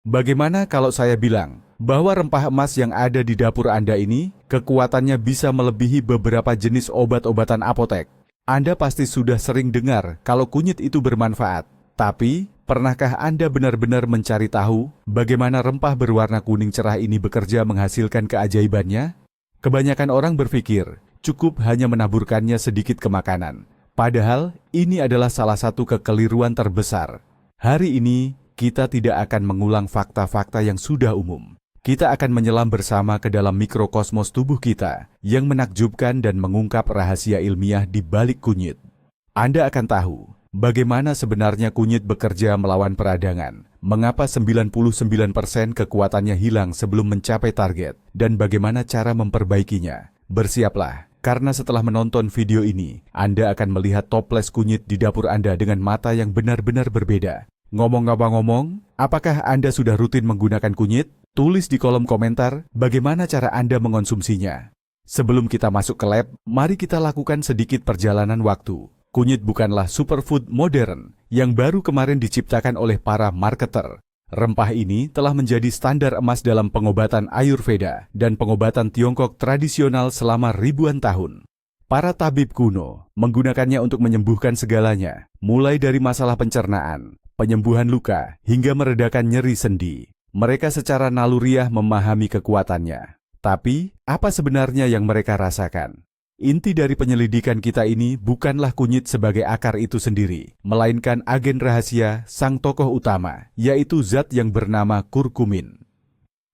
Bagaimana kalau saya bilang bahwa rempah emas yang ada di dapur Anda ini kekuatannya bisa melebihi beberapa jenis obat-obatan apotek? Anda pasti sudah sering dengar kalau kunyit itu bermanfaat. Tapi, pernahkah Anda benar-benar mencari tahu bagaimana rempah berwarna kuning cerah ini bekerja menghasilkan keajaibannya? Kebanyakan orang berpikir cukup hanya menaburkannya sedikit ke makanan. Padahal, ini adalah salah satu kekeliruan terbesar. Hari ini, kita tidak akan mengulang fakta-fakta yang sudah umum. Kita akan menyelam bersama ke dalam mikrokosmos tubuh kita yang menakjubkan dan mengungkap rahasia ilmiah di balik kunyit. Anda akan tahu bagaimana sebenarnya kunyit bekerja melawan peradangan, mengapa 99% kekuatannya hilang sebelum mencapai target, dan bagaimana cara memperbaikinya. Bersiaplah, karena setelah menonton video ini, Anda akan melihat toples kunyit di dapur Anda dengan mata yang benar-benar berbeda. Ngomong-ngomong, apakah Anda sudah rutin menggunakan kunyit? Tulis di kolom komentar bagaimana cara Anda mengonsumsinya. Sebelum kita masuk ke lab, mari kita lakukan sedikit perjalanan waktu. Kunyit bukanlah superfood modern yang baru kemarin diciptakan oleh para marketer. Rempah ini telah menjadi standar emas dalam pengobatan Ayurveda dan pengobatan Tiongkok tradisional selama ribuan tahun. Para tabib kuno menggunakannya untuk menyembuhkan segalanya, mulai dari masalah pencernaan, penyembuhan luka, hingga meredakan nyeri sendi. Mereka secara naluriah memahami kekuatannya. Tapi, apa sebenarnya yang mereka rasakan? Inti dari penyelidikan kita ini bukanlah kunyit sebagai akar itu sendiri, melainkan agen rahasia sang tokoh utama, yaitu zat yang bernama kurkumin.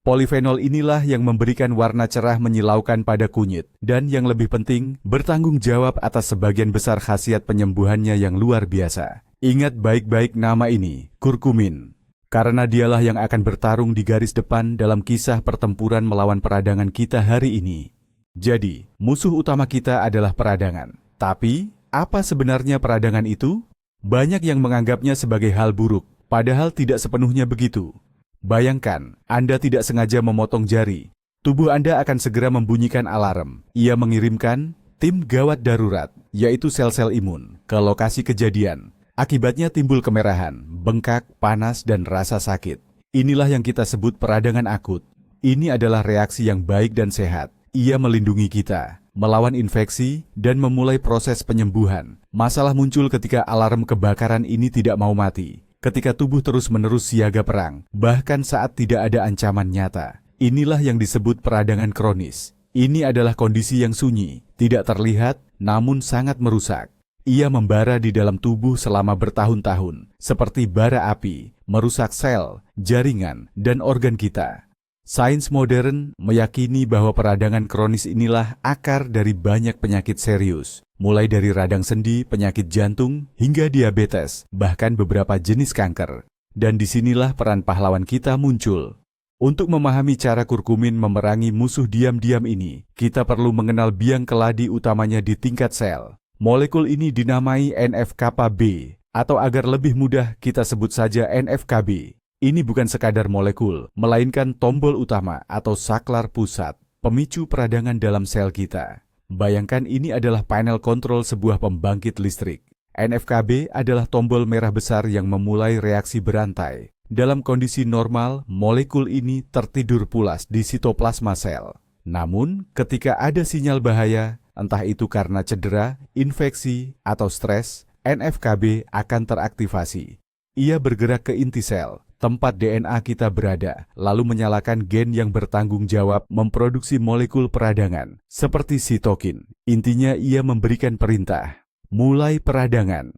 Polifenol inilah yang memberikan warna cerah menyilaukan pada kunyit, dan yang lebih penting, bertanggung jawab atas sebagian besar khasiat penyembuhannya yang luar biasa. Ingat baik-baik nama ini, kurkumin. Karena dialah yang akan bertarung di garis depan dalam kisah pertempuran melawan peradangan kita hari ini. Jadi, musuh utama kita adalah peradangan. Tapi, apa sebenarnya peradangan itu? Banyak yang menganggapnya sebagai hal buruk, padahal tidak sepenuhnya begitu. Bayangkan, Anda tidak sengaja memotong jari. Tubuh Anda akan segera membunyikan alarm. Ia mengirimkan tim gawat darurat, yaitu sel-sel imun, ke lokasi kejadian. Akibatnya timbul kemerahan, bengkak, panas, dan rasa sakit. Inilah yang kita sebut peradangan akut. Ini adalah reaksi yang baik dan sehat. Ia melindungi kita, melawan infeksi, dan memulai proses penyembuhan. Masalah muncul ketika alarm kebakaran ini tidak mau mati. Ketika tubuh terus-menerus siaga perang, bahkan saat tidak ada ancaman nyata. Inilah yang disebut peradangan kronis. Ini adalah kondisi yang sunyi, tidak terlihat, namun sangat merusak. Ia membara di dalam tubuh selama bertahun-tahun, seperti bara api, merusak sel, jaringan, dan organ kita. Sains modern meyakini bahwa peradangan kronis inilah akar dari banyak penyakit serius, mulai dari radang sendi, penyakit jantung, hingga diabetes, bahkan beberapa jenis kanker. Dan disinilah peran pahlawan kita muncul. Untuk memahami cara kurkumin memerangi musuh diam-diam ini, kita perlu mengenal biang keladi utamanya di tingkat sel. Molekul ini dinamai NF-κB, atau agar lebih mudah kita sebut saja NF-κB. Ini bukan sekadar molekul, melainkan tombol utama atau saklar pusat, pemicu peradangan dalam sel kita. Bayangkan ini adalah panel kontrol sebuah pembangkit listrik. NF-κB adalah tombol merah besar yang memulai reaksi berantai. Dalam kondisi normal, molekul ini tertidur pulas di sitoplasma sel. Namun, ketika ada sinyal bahaya, entah itu karena cedera, infeksi, atau stres, NF-κB akan teraktivasi. Ia bergerak ke inti sel, tempat DNA kita berada, lalu menyalakan gen yang bertanggung jawab memproduksi molekul peradangan, seperti sitokin. Intinya ia memberikan perintah, mulai peradangan.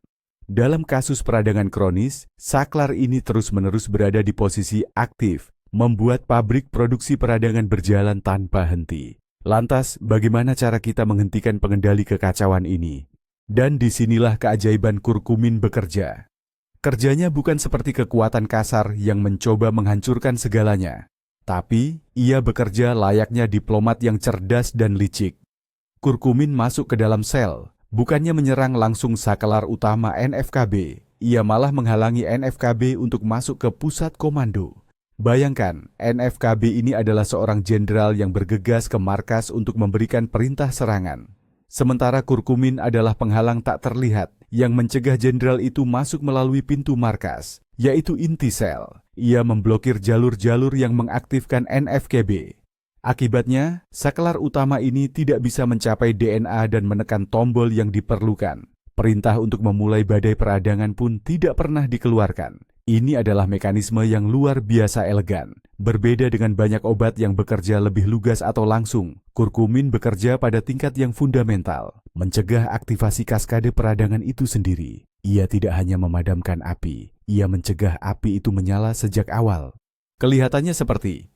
Dalam kasus peradangan kronis, saklar ini terus-menerus berada di posisi aktif, membuat pabrik produksi peradangan berjalan tanpa henti. Lantas, bagaimana cara kita menghentikan pengendali kekacauan ini? Dan disinilah keajaiban kurkumin bekerja. Kerjanya bukan seperti kekuatan kasar yang mencoba menghancurkan segalanya, tapi ia bekerja layaknya diplomat yang cerdas dan licik. Kurkumin masuk ke dalam sel, bukannya menyerang langsung saklar utama NF-κB, ia malah menghalangi NF-κB untuk masuk ke pusat komando. Bayangkan, NF-κB ini adalah seorang jenderal yang bergegas ke markas untuk memberikan perintah serangan. Sementara kurkumin adalah penghalang tak terlihat yang mencegah jenderal itu masuk melalui pintu markas, yaitu inti sel. Ia memblokir jalur-jalur yang mengaktifkan NFKB. Akibatnya, saklar utama ini tidak bisa mencapai DNA dan menekan tombol yang diperlukan. Perintah untuk memulai badai peradangan pun tidak pernah dikeluarkan. Ini adalah mekanisme yang luar biasa elegan. Berbeda dengan banyak obat yang bekerja lebih lugas atau langsung, kurkumin bekerja pada tingkat yang fundamental, mencegah aktivasi kaskade peradangan itu sendiri. Ia tidak hanya memadamkan api, ia mencegah api itu menyala sejak awal. Kelihatannya seperti,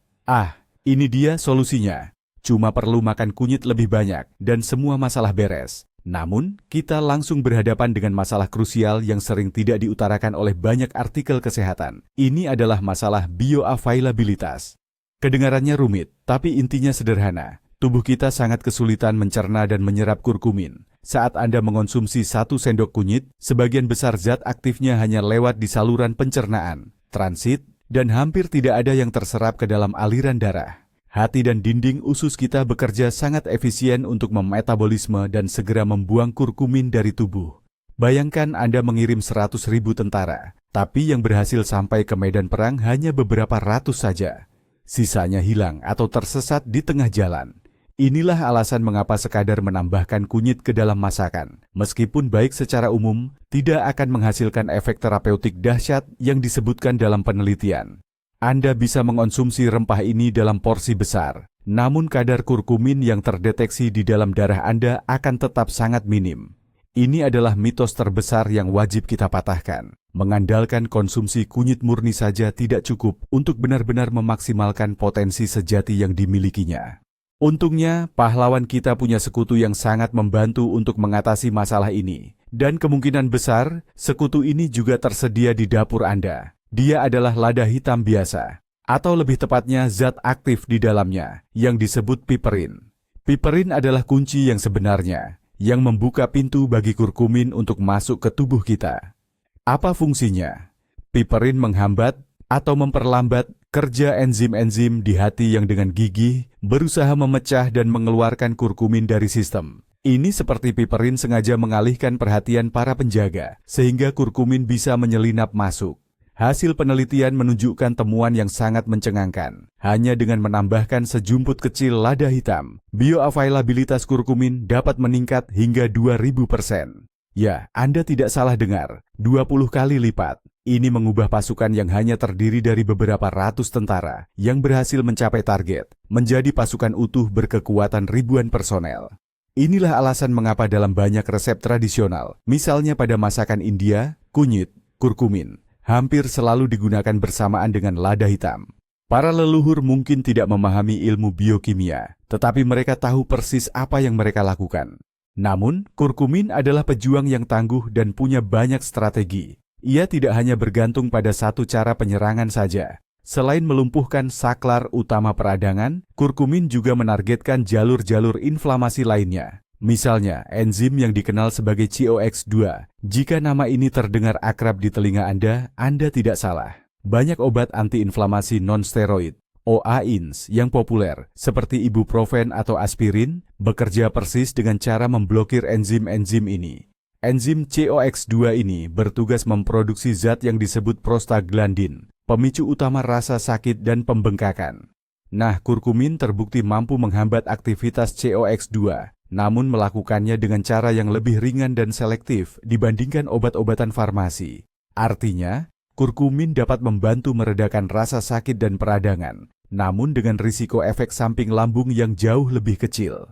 ini dia solusinya. Cuma perlu makan kunyit lebih banyak dan semua masalah beres. Namun, kita langsung berhadapan dengan masalah krusial yang sering tidak diutarakan oleh banyak artikel kesehatan. Ini adalah masalah bioavailabilitas. Kedengarannya rumit, tapi intinya sederhana. Tubuh kita sangat kesulitan mencerna dan menyerap kurkumin. Saat Anda mengonsumsi 1 sendok kunyit, sebagian besar zat aktifnya hanya lewat di saluran pencernaan, transit, dan hampir tidak ada yang terserap ke dalam aliran darah. Hati dan dinding usus kita bekerja sangat efisien untuk memetabolisme dan segera membuang kurkumin dari tubuh. Bayangkan Anda mengirim 100.000 tentara, tapi yang berhasil sampai ke medan perang hanya beberapa ratus saja. Sisanya hilang atau tersesat di tengah jalan. Inilah alasan mengapa sekadar menambahkan kunyit ke dalam masakan, meskipun baik secara umum, tidak akan menghasilkan efek terapeutik dahsyat yang disebutkan dalam penelitian. Anda bisa mengonsumsi rempah ini dalam porsi besar, namun kadar kurkumin yang terdeteksi di dalam darah Anda akan tetap sangat minim. Ini adalah mitos terbesar yang wajib kita patahkan. Mengandalkan konsumsi kunyit murni saja tidak cukup untuk benar-benar memaksimalkan potensi sejati yang dimilikinya. Untungnya, pahlawan kita punya sekutu yang sangat membantu untuk mengatasi masalah ini. Dan kemungkinan besar, sekutu ini juga tersedia di dapur Anda. Dia adalah lada hitam biasa, atau lebih tepatnya zat aktif di dalamnya, yang disebut piperin. Piperin adalah kunci yang sebenarnya, yang membuka pintu bagi kurkumin untuk masuk ke tubuh kita. Apa fungsinya? Piperin menghambat atau memperlambat kerja enzim-enzim di hati yang dengan gigih berusaha memecah dan mengeluarkan kurkumin dari sistem. Ini seperti piperin sengaja mengalihkan perhatian para penjaga, sehingga kurkumin bisa menyelinap masuk. Hasil penelitian menunjukkan temuan yang sangat mencengangkan. Hanya dengan menambahkan sejumput kecil lada hitam, bioavailabilitas kurkumin dapat meningkat hingga 2000%. Ya, Anda tidak salah dengar, 20 kali lipat. Ini mengubah pasukan yang hanya terdiri dari beberapa ratus tentara yang berhasil mencapai target, menjadi pasukan utuh berkekuatan ribuan personel. Inilah alasan mengapa dalam banyak resep tradisional, misalnya pada masakan India, kunyit, kurkumin, hampir selalu digunakan bersamaan dengan lada hitam. Para leluhur mungkin tidak memahami ilmu biokimia, tetapi mereka tahu persis apa yang mereka lakukan. Namun, kurkumin adalah pejuang yang tangguh dan punya banyak strategi. Ia tidak hanya bergantung pada satu cara penyerangan saja. Selain melumpuhkan saklar utama peradangan, kurkumin juga menargetkan jalur-jalur inflamasi lainnya. Misalnya, enzim yang dikenal sebagai COX-2. Jika nama ini terdengar akrab di telinga Anda tidak salah. Banyak obat antiinflamasi non-steroid, OA-INS, yang populer, seperti ibuprofen atau aspirin, bekerja persis dengan cara memblokir enzim-enzim ini. Enzim COX-2 ini bertugas memproduksi zat yang disebut prostaglandin, pemicu utama rasa sakit dan pembengkakan. Nah, kurkumin terbukti mampu menghambat aktivitas COX-2, namun melakukannya dengan cara yang lebih ringan dan selektif dibandingkan obat-obatan farmasi. Artinya, kurkumin dapat membantu meredakan rasa sakit dan peradangan, namun dengan risiko efek samping lambung yang jauh lebih kecil.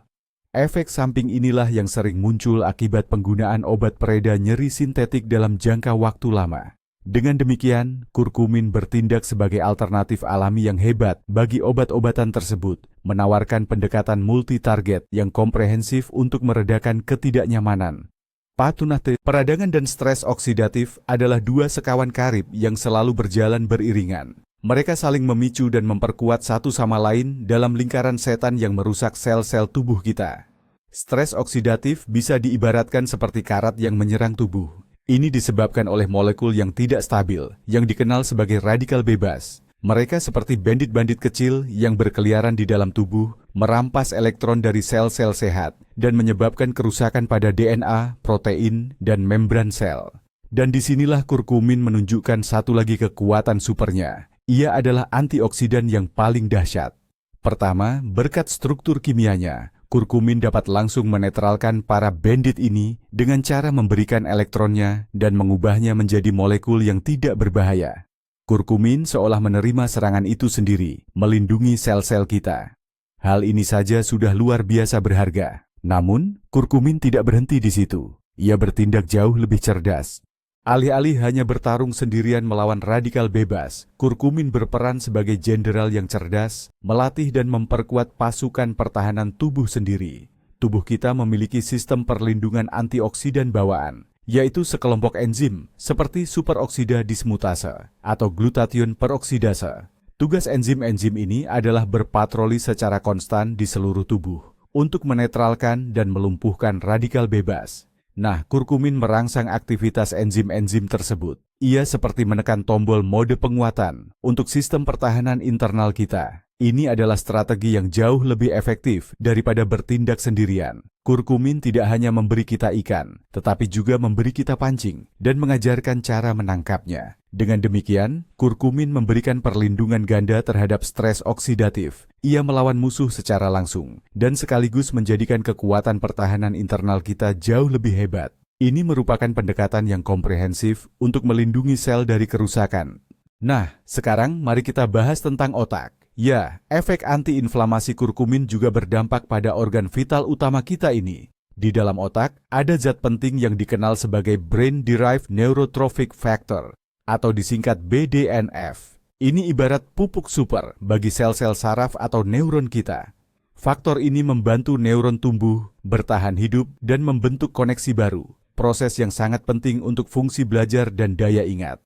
Efek samping inilah yang sering muncul akibat penggunaan obat pereda nyeri sintetik dalam jangka waktu lama. Dengan demikian, kurkumin bertindak sebagai alternatif alami yang hebat bagi obat-obatan tersebut, menawarkan pendekatan multi-target yang komprehensif untuk meredakan ketidaknyamanan. Patunate, peradangan dan stres oksidatif adalah dua sekawan karib yang selalu berjalan beriringan. Mereka saling memicu dan memperkuat satu sama lain dalam lingkaran setan yang merusak sel-sel tubuh kita. Stres oksidatif bisa diibaratkan seperti karat yang menyerang tubuh. Ini disebabkan oleh molekul yang tidak stabil, yang dikenal sebagai radikal bebas. Mereka seperti bandit-bandit kecil yang berkeliaran di dalam tubuh, merampas elektron dari sel-sel sehat, dan menyebabkan kerusakan pada DNA, protein, dan membran sel. Dan disinilah kurkumin menunjukkan satu lagi kekuatan supernya. Ia adalah antioksidan yang paling dahsyat. Pertama, berkat struktur kimianya, kurkumin dapat langsung menetralkan para bandit ini dengan cara memberikan elektronnya dan mengubahnya menjadi molekul yang tidak berbahaya. Kurkumin seolah menerima serangan itu sendiri, melindungi sel-sel kita. Hal ini saja sudah luar biasa berharga. Namun, kurkumin tidak berhenti di situ. Ia bertindak jauh lebih cerdas. Alih-alih hanya bertarung sendirian melawan radikal bebas, kurkumin berperan sebagai jenderal yang cerdas, melatih dan memperkuat pasukan pertahanan tubuh sendiri. Tubuh kita memiliki sistem perlindungan antioksidan bawaan, yaitu sekelompok enzim seperti superoksida dismutase atau glutathione peroksidase. Tugas enzim-enzim ini adalah berpatroli secara konstan di seluruh tubuh untuk menetralkan dan melumpuhkan radikal bebas. Nah, kurkumin merangsang aktivitas enzim-enzim tersebut. Ia seperti menekan tombol mode penguatan untuk sistem pertahanan internal kita. Ini adalah strategi yang jauh lebih efektif daripada bertindak sendirian. Kurkumin tidak hanya memberi kita ikan, tetapi juga memberi kita pancing dan mengajarkan cara menangkapnya. Dengan demikian, kurkumin memberikan perlindungan ganda terhadap stres oksidatif. Ia melawan musuh secara langsung dan sekaligus menjadikan kekuatan pertahanan internal kita jauh lebih hebat. Ini merupakan pendekatan yang komprehensif untuk melindungi sel dari kerusakan. Nah, sekarang mari kita bahas tentang otak. Ya, efek antiinflamasi kurkumin juga berdampak pada organ vital utama kita ini. Di dalam otak, ada zat penting yang dikenal sebagai Brain Derived Neurotrophic Factor, atau disingkat BDNF. Ini ibarat pupuk super bagi sel-sel saraf atau neuron kita. Faktor ini membantu neuron tumbuh, bertahan hidup, dan membentuk koneksi baru, proses yang sangat penting untuk fungsi belajar dan daya ingat.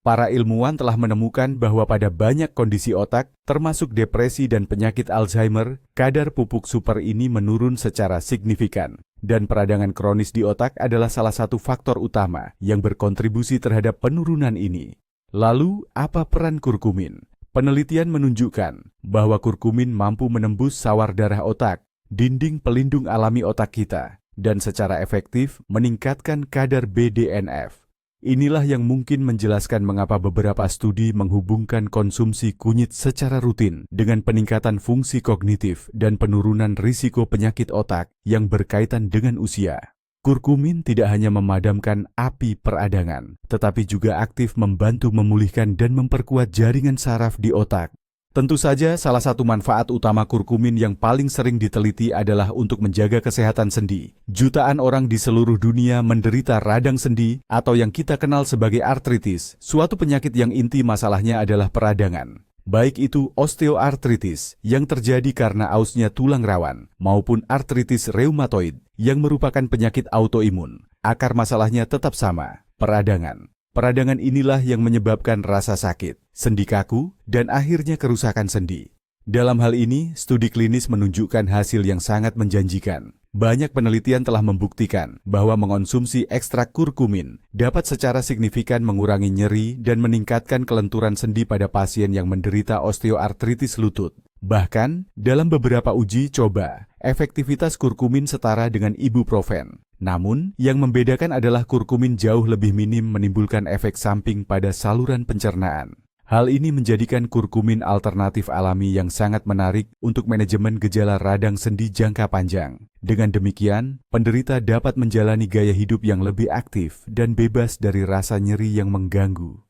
Para ilmuwan telah menemukan bahwa pada banyak kondisi otak, termasuk depresi dan penyakit Alzheimer, kadar pupuk super ini menurun secara signifikan. Dan peradangan kronis di otak adalah salah satu faktor utama yang berkontribusi terhadap penurunan ini. Lalu, apa peran kurkumin? Penelitian menunjukkan bahwa kurkumin mampu menembus sawar darah otak, dinding pelindung alami otak kita, dan secara efektif meningkatkan kadar BDNF. Inilah yang mungkin menjelaskan mengapa beberapa studi menghubungkan konsumsi kunyit secara rutin dengan peningkatan fungsi kognitif dan penurunan risiko penyakit otak yang berkaitan dengan usia. Kurkumin tidak hanya memadamkan api peradangan, tetapi juga aktif membantu memulihkan dan memperkuat jaringan saraf di otak. Tentu saja salah satu manfaat utama kurkumin yang paling sering diteliti adalah untuk menjaga kesehatan sendi. Jutaan orang di seluruh dunia menderita radang sendi atau yang kita kenal sebagai artritis, suatu penyakit yang inti masalahnya adalah peradangan. Baik itu osteoartritis yang terjadi karena ausnya tulang rawan, maupun artritis reumatoid yang merupakan penyakit autoimun. Akar masalahnya tetap sama, peradangan. Peradangan inilah yang menyebabkan rasa sakit, sendi kaku, dan akhirnya kerusakan sendi. Dalam hal ini, studi klinis menunjukkan hasil yang sangat menjanjikan. Banyak penelitian telah membuktikan bahwa mengonsumsi ekstrak kurkumin dapat secara signifikan mengurangi nyeri dan meningkatkan kelenturan sendi pada pasien yang menderita osteoartritis lutut. Bahkan, dalam beberapa uji coba, efektivitas kurkumin setara dengan ibuprofen. Namun, yang membedakan adalah kurkumin jauh lebih minim menimbulkan efek samping pada saluran pencernaan. Hal ini menjadikan kurkumin alternatif alami yang sangat menarik untuk manajemen gejala radang sendi jangka panjang. Dengan demikian, penderita dapat menjalani gaya hidup yang lebih aktif dan bebas dari rasa nyeri yang mengganggu.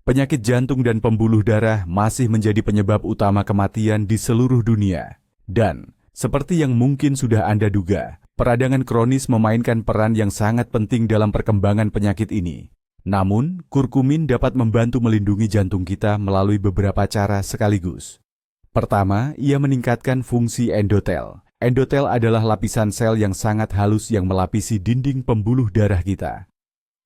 Penyakit jantung dan pembuluh darah masih menjadi penyebab utama kematian di seluruh dunia. Dan, seperti yang mungkin sudah Anda duga, peradangan kronis memainkan peran yang sangat penting dalam perkembangan penyakit ini. Namun, kurkumin dapat membantu melindungi jantung kita melalui beberapa cara sekaligus. Pertama, ia meningkatkan fungsi endotel. Endotel adalah lapisan sel yang sangat halus yang melapisi dinding pembuluh darah kita.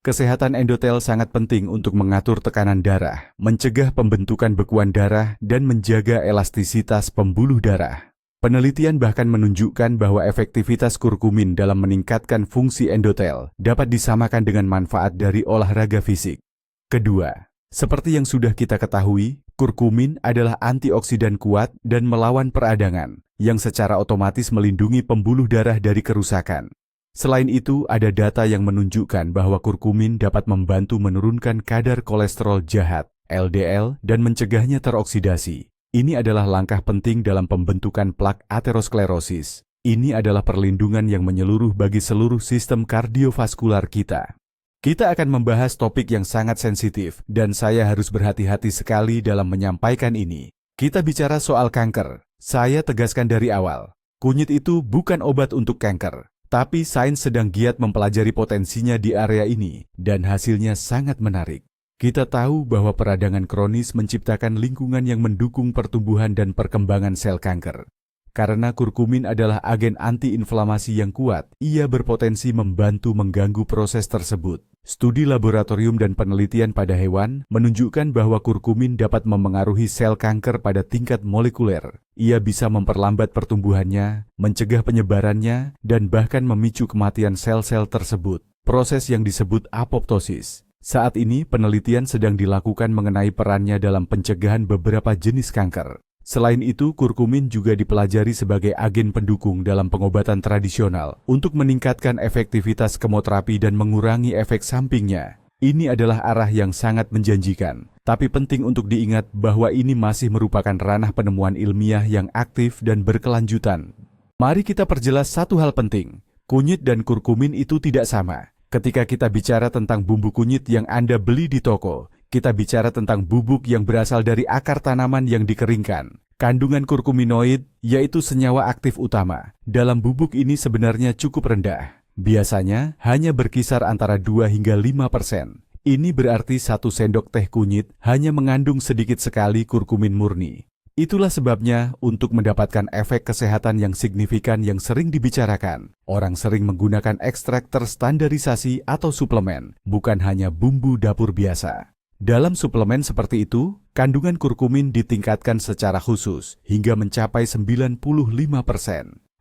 Kesehatan endotel sangat penting untuk mengatur tekanan darah, mencegah pembentukan bekuan darah, dan menjaga elastisitas pembuluh darah. Penelitian bahkan menunjukkan bahwa efektivitas kurkumin dalam meningkatkan fungsi endotel dapat disamakan dengan manfaat dari olahraga fisik. Kedua, seperti yang sudah kita ketahui, kurkumin adalah antioksidan kuat dan melawan peradangan, yang secara otomatis melindungi pembuluh darah dari kerusakan. Selain itu, ada data yang menunjukkan bahwa kurkumin dapat membantu menurunkan kadar kolesterol jahat LDL, dan mencegahnya teroksidasi. Ini adalah langkah penting dalam pembentukan plak aterosklerosis. Ini adalah perlindungan yang menyeluruh bagi seluruh sistem kardiovaskular kita. Kita akan membahas topik yang sangat sensitif, dan saya harus berhati-hati sekali dalam menyampaikan ini. Kita bicara soal kanker. Saya tegaskan dari awal, kunyit itu bukan obat untuk kanker, tapi sains sedang giat mempelajari potensinya di area ini, dan hasilnya sangat menarik. Kita tahu bahwa peradangan kronis menciptakan lingkungan yang mendukung pertumbuhan dan perkembangan sel kanker. Karena kurkumin adalah agen antiinflamasi yang kuat, ia berpotensi membantu mengganggu proses tersebut. Studi laboratorium dan penelitian pada hewan menunjukkan bahwa kurkumin dapat memengaruhi sel kanker pada tingkat molekuler. Ia bisa memperlambat pertumbuhannya, mencegah penyebarannya, dan bahkan memicu kematian sel-sel tersebut. Proses yang disebut apoptosis. Saat ini penelitian sedang dilakukan mengenai perannya dalam pencegahan beberapa jenis kanker. Selain itu, kurkumin juga dipelajari sebagai agen pendukung dalam pengobatan tradisional untuk meningkatkan efektivitas kemoterapi dan mengurangi efek sampingnya. Ini adalah arah yang sangat menjanjikan, tapi penting untuk diingat bahwa ini masih merupakan ranah penemuan ilmiah yang aktif dan berkelanjutan. Mari kita perjelas satu hal penting, kunyit dan kurkumin itu tidak sama. Ketika kita bicara tentang bumbu kunyit yang Anda beli di toko, kita bicara tentang bubuk yang berasal dari akar tanaman yang dikeringkan. Kandungan kurkuminoid, yaitu senyawa aktif utama, dalam bubuk ini sebenarnya cukup rendah. Biasanya hanya berkisar antara 2 hingga 5%. Ini berarti 1 sendok teh kunyit hanya mengandung sedikit sekali kurkumin murni. Itulah sebabnya untuk mendapatkan efek kesehatan yang signifikan yang sering dibicarakan, orang sering menggunakan ekstrak terstandarisasi atau suplemen, bukan hanya bumbu dapur biasa. Dalam suplemen seperti itu, kandungan kurkumin ditingkatkan secara khusus hingga mencapai 95%.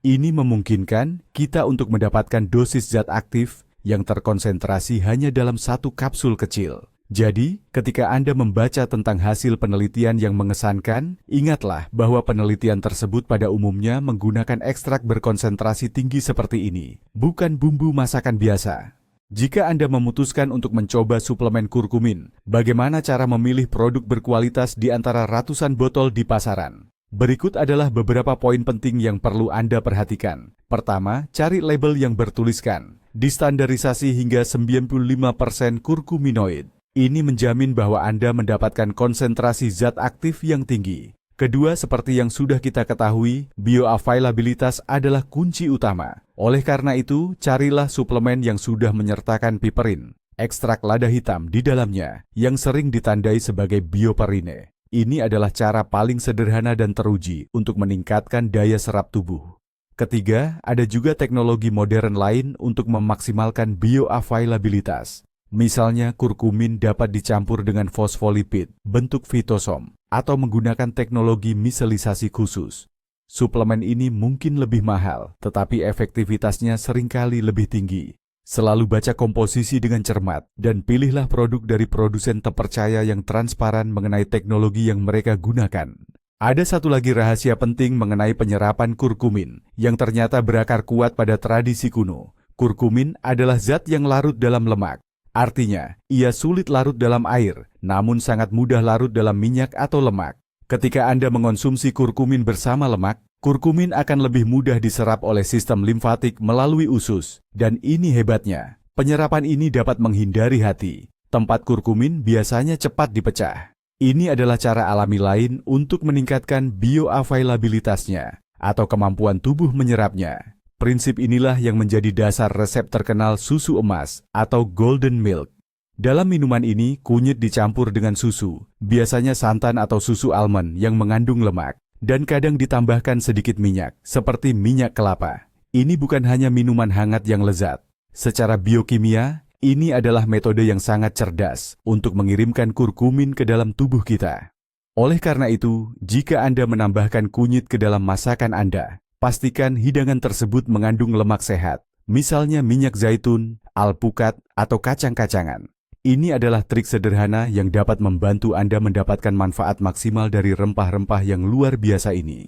Ini memungkinkan kita untuk mendapatkan dosis zat aktif yang terkonsentrasi hanya dalam 1 kapsul kecil. Jadi, ketika Anda membaca tentang hasil penelitian yang mengesankan, ingatlah bahwa penelitian tersebut pada umumnya menggunakan ekstrak berkonsentrasi tinggi seperti ini, bukan bumbu masakan biasa. Jika Anda memutuskan untuk mencoba suplemen kurkumin, bagaimana cara memilih produk berkualitas di antara ratusan botol di pasaran? Berikut adalah beberapa poin penting yang perlu Anda perhatikan. Pertama, cari label yang bertuliskan distandarisasi hingga 95% kurkuminoid. Ini menjamin bahwa Anda mendapatkan konsentrasi zat aktif yang tinggi. Kedua, seperti yang sudah kita ketahui, bioavailabilitas adalah kunci utama. Oleh karena itu, carilah suplemen yang sudah menyertakan piperin, ekstrak lada hitam di dalamnya, yang sering ditandai sebagai bioperine. Ini adalah cara paling sederhana dan teruji untuk meningkatkan daya serap tubuh. Ketiga, ada juga teknologi modern lain untuk memaksimalkan bioavailabilitas. Misalnya, kurkumin dapat dicampur dengan fosfolipid bentuk fitosom atau menggunakan teknologi miselisasi khusus. Suplemen ini mungkin lebih mahal, tetapi efektivitasnya seringkali lebih tinggi. Selalu baca komposisi dengan cermat dan pilihlah produk dari produsen terpercaya yang transparan mengenai teknologi yang mereka gunakan. Ada satu lagi rahasia penting mengenai penyerapan kurkumin yang ternyata berakar kuat pada tradisi kuno. Kurkumin adalah zat yang larut dalam lemak. Artinya, ia sulit larut dalam air, namun sangat mudah larut dalam minyak atau lemak. Ketika Anda mengonsumsi kurkumin bersama lemak, kurkumin akan lebih mudah diserap oleh sistem limfatik melalui usus. Dan ini hebatnya, penyerapan ini dapat menghindari hati. Tempat kurkumin biasanya cepat dipecah. Ini adalah cara alami lain untuk meningkatkan bioavailabilitasnya atau kemampuan tubuh menyerapnya. Prinsip inilah yang menjadi dasar resep terkenal susu emas atau golden milk. Dalam minuman ini, kunyit dicampur dengan susu, biasanya santan atau susu almond yang mengandung lemak, dan kadang ditambahkan sedikit minyak, seperti minyak kelapa. Ini bukan hanya minuman hangat yang lezat. Secara biokimia, ini adalah metode yang sangat cerdas untuk mengirimkan kurkumin ke dalam tubuh kita. Oleh karena itu, jika Anda menambahkan kunyit ke dalam masakan Anda, pastikan hidangan tersebut mengandung lemak sehat, misalnya minyak zaitun, alpukat, atau kacang-kacangan. Ini adalah trik sederhana yang dapat membantu Anda mendapatkan manfaat maksimal dari rempah-rempah yang luar biasa ini.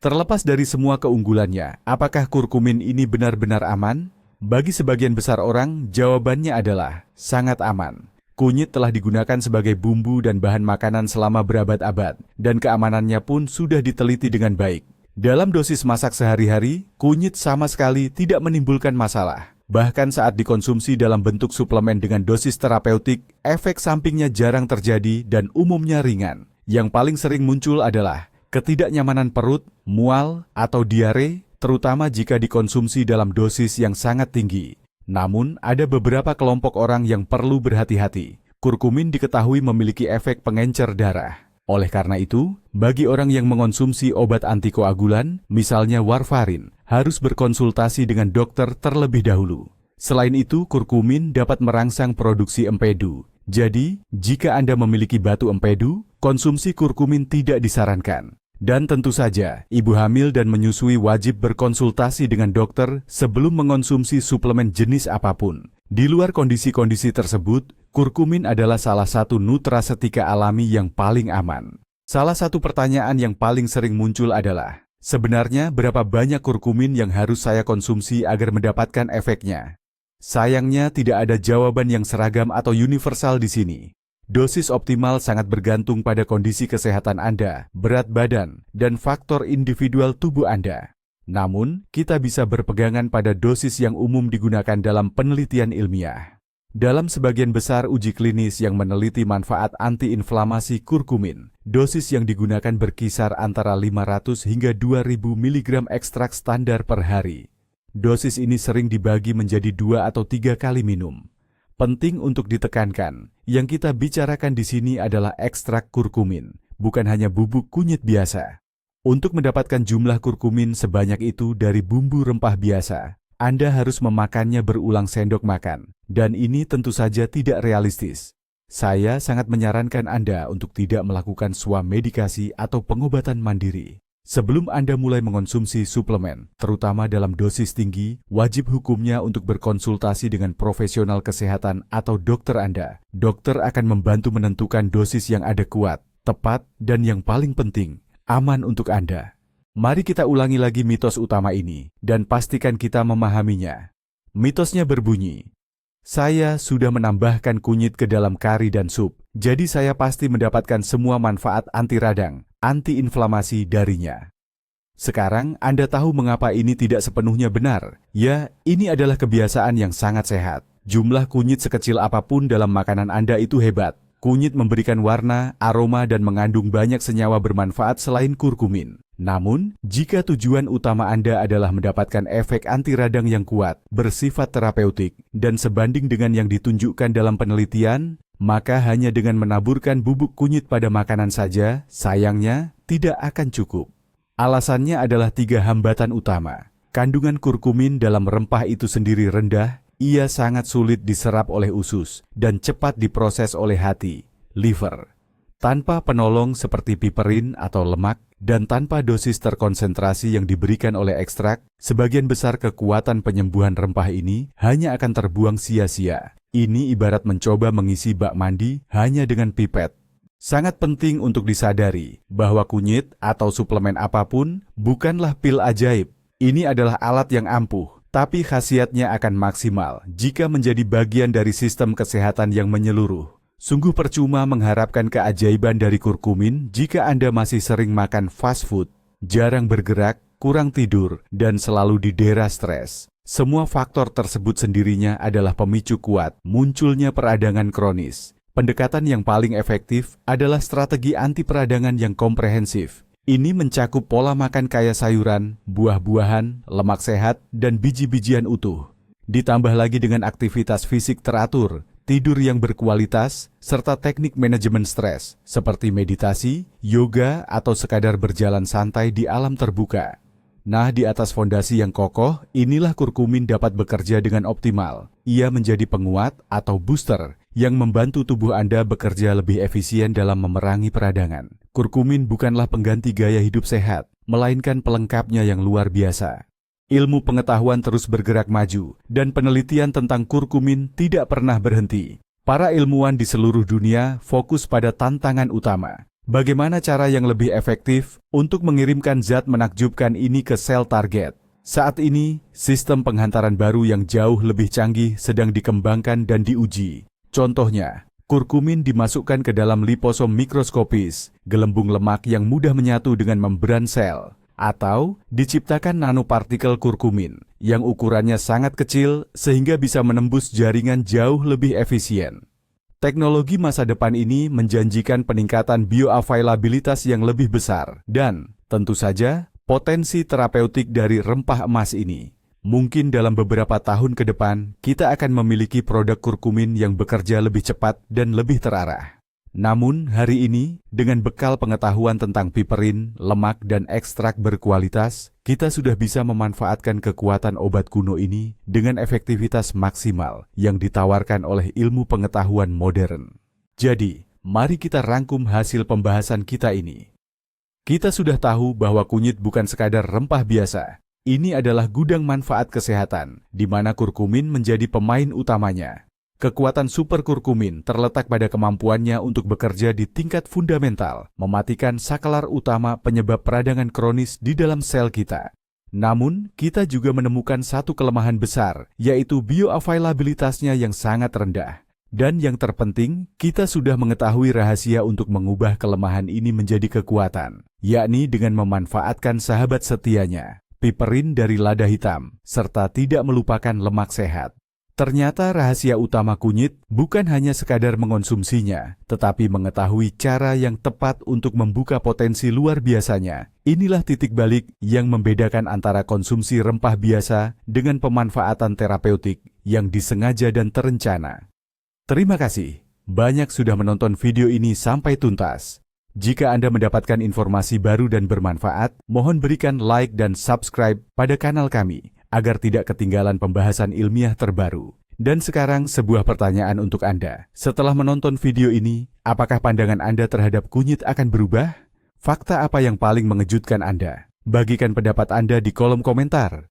Terlepas dari semua keunggulannya, apakah kurkumin ini benar-benar aman? Bagi sebagian besar orang, jawabannya adalah sangat aman. Kunyit telah digunakan sebagai bumbu dan bahan makanan selama berabad-abad, dan keamanannya pun sudah diteliti dengan baik. Dalam dosis masak sehari-hari, kunyit sama sekali tidak menimbulkan masalah. Bahkan saat dikonsumsi dalam bentuk suplemen dengan dosis terapeutik, efek sampingnya jarang terjadi dan umumnya ringan. Yang paling sering muncul adalah ketidaknyamanan perut, mual, atau diare, terutama jika dikonsumsi dalam dosis yang sangat tinggi. Namun, ada beberapa kelompok orang yang perlu berhati-hati. Kurkumin diketahui memiliki efek pengencer darah. Oleh karena itu, bagi orang yang mengonsumsi obat antikoagulan, misalnya warfarin, harus berkonsultasi dengan dokter terlebih dahulu. Selain itu, kurkumin dapat merangsang produksi empedu. Jadi, jika Anda memiliki batu empedu, konsumsi kurkumin tidak disarankan. Dan tentu saja, ibu hamil dan menyusui wajib berkonsultasi dengan dokter sebelum mengonsumsi suplemen jenis apapun. Di luar kondisi-kondisi tersebut, kurkumin adalah salah satu nutrasetika alami yang paling aman. Salah satu pertanyaan yang paling sering muncul adalah, sebenarnya berapa banyak kurkumin yang harus saya konsumsi agar mendapatkan efeknya? Sayangnya tidak ada jawaban yang seragam atau universal di sini. Dosis optimal sangat bergantung pada kondisi kesehatan Anda, berat badan, dan faktor individual tubuh Anda. Namun, kita bisa berpegangan pada dosis yang umum digunakan dalam penelitian ilmiah. Dalam sebagian besar uji klinis yang meneliti manfaat antiinflamasi kurkumin, dosis yang digunakan berkisar antara 500 hingga 2000 mg ekstrak standar per hari. Dosis ini sering dibagi menjadi 2 atau 3 kali minum. Penting untuk ditekankan, yang kita bicarakan di sini adalah ekstrak kurkumin, bukan hanya bubuk kunyit biasa. Untuk mendapatkan jumlah kurkumin sebanyak itu dari bumbu rempah biasa, Anda harus memakannya berulang sendok makan, dan ini tentu saja tidak realistis. Saya sangat menyarankan Anda untuk tidak melakukan swamedikasi atau pengobatan mandiri. Sebelum Anda mulai mengonsumsi suplemen, terutama dalam dosis tinggi, wajib hukumnya untuk berkonsultasi dengan profesional kesehatan atau dokter Anda. Dokter akan membantu menentukan dosis yang adekuat, tepat, dan yang paling penting, aman untuk Anda. Mari kita ulangi lagi mitos utama ini, dan pastikan kita memahaminya. Mitosnya berbunyi, saya sudah menambahkan kunyit ke dalam kari dan sup, jadi saya pasti mendapatkan semua manfaat anti radang, anti-inflamasi darinya. Sekarang Anda tahu mengapa ini tidak sepenuhnya benar. Ya, ini adalah kebiasaan yang sangat sehat. Jumlah kunyit sekecil apapun dalam makanan Anda itu hebat. Kunyit memberikan warna, aroma, dan mengandung banyak senyawa bermanfaat selain kurkumin. Namun, jika tujuan utama Anda adalah mendapatkan efek anti radang yang kuat, bersifat terapeutik, dan sebanding dengan yang ditunjukkan dalam penelitian, maka hanya dengan menaburkan bubuk kunyit pada makanan saja, sayangnya, tidak akan cukup. Alasannya adalah 3 hambatan utama. Kandungan kurkumin dalam rempah itu sendiri rendah, ia sangat sulit diserap oleh usus, dan cepat diproses oleh hati, liver. Tanpa penolong seperti piperin atau lemak, dan tanpa dosis terkonsentrasi yang diberikan oleh ekstrak, sebagian besar kekuatan penyembuhan rempah ini hanya akan terbuang sia-sia. Ini ibarat mencoba mengisi bak mandi hanya dengan pipet. Sangat penting untuk disadari bahwa kunyit atau suplemen apapun bukanlah pil ajaib. Ini adalah alat yang ampuh, tapi khasiatnya akan maksimal jika menjadi bagian dari sistem kesehatan yang menyeluruh. Sungguh percuma mengharapkan keajaiban dari kurkumin jika Anda masih sering makan fast food, jarang bergerak, kurang tidur, dan selalu didera stres. Semua faktor tersebut sendirinya adalah pemicu kuat munculnya peradangan kronis. Pendekatan yang paling efektif adalah strategi anti peradangan yang komprehensif. Ini mencakup pola makan kaya sayuran, buah-buahan, lemak sehat, dan biji-bijian utuh. Ditambah lagi dengan aktivitas fisik teratur, tidur yang berkualitas, serta teknik manajemen stres, seperti meditasi, yoga, atau sekadar berjalan santai di alam terbuka. Nah, di atas fondasi yang kokoh, inilah kurkumin dapat bekerja dengan optimal. Ia menjadi penguat atau booster yang membantu tubuh Anda bekerja lebih efisien dalam memerangi peradangan. Kurkumin bukanlah pengganti gaya hidup sehat, melainkan pelengkapnya yang luar biasa. Ilmu pengetahuan terus bergerak maju, dan penelitian tentang kurkumin tidak pernah berhenti. Para ilmuwan di seluruh dunia fokus pada tantangan utama. Bagaimana cara yang lebih efektif untuk mengirimkan zat menakjubkan ini ke sel target? Saat ini, sistem penghantaran baru yang jauh lebih canggih sedang dikembangkan dan diuji. Contohnya, Kurkumin dimasukkan ke dalam liposom mikroskopis, gelembung lemak yang mudah menyatu dengan membran sel, atau diciptakan nanopartikel kurkumin yang ukurannya sangat kecil sehingga bisa menembus jaringan jauh lebih efisien. Teknologi masa depan ini menjanjikan peningkatan bioavailabilitas yang lebih besar dan, tentu saja, potensi terapeutik dari rempah emas ini. Mungkin dalam beberapa tahun ke depan, kita akan memiliki produk kurkumin yang bekerja lebih cepat dan lebih terarah. Namun, hari ini, dengan bekal pengetahuan tentang piperin, lemak, dan ekstrak berkualitas, kita sudah bisa memanfaatkan kekuatan obat kuno ini dengan efektivitas maksimal yang ditawarkan oleh ilmu pengetahuan modern. Jadi, mari kita rangkum hasil pembahasan kita ini. Kita sudah tahu bahwa kunyit bukan sekadar rempah biasa. Ini adalah gudang manfaat kesehatan, di mana kurkumin menjadi pemain utamanya. Kekuatan super kurkumin terletak pada kemampuannya untuk bekerja di tingkat fundamental, mematikan saklar utama penyebab peradangan kronis di dalam sel kita. Namun, kita juga menemukan satu kelemahan besar, yaitu bioavailabilitasnya yang sangat rendah. Dan yang terpenting, kita sudah mengetahui rahasia untuk mengubah kelemahan ini menjadi kekuatan, yakni dengan memanfaatkan sahabat setianya, piperin dari lada hitam, serta tidak melupakan lemak sehat. Ternyata rahasia utama kunyit bukan hanya sekadar mengonsumsinya, tetapi mengetahui cara yang tepat untuk membuka potensi luar biasanya. Inilah titik balik yang membedakan antara konsumsi rempah biasa dengan pemanfaatan terapeutik yang disengaja dan terencana. Terima kasih, banyak sudah menonton video ini sampai tuntas. Jika Anda mendapatkan informasi baru dan bermanfaat, mohon berikan like dan subscribe pada kanal kami, agar tidak ketinggalan pembahasan ilmiah terbaru. Dan sekarang sebuah pertanyaan untuk Anda. Setelah menonton video ini, apakah pandangan Anda terhadap kunyit akan berubah? Fakta apa yang paling mengejutkan Anda? Bagikan pendapat Anda di kolom komentar.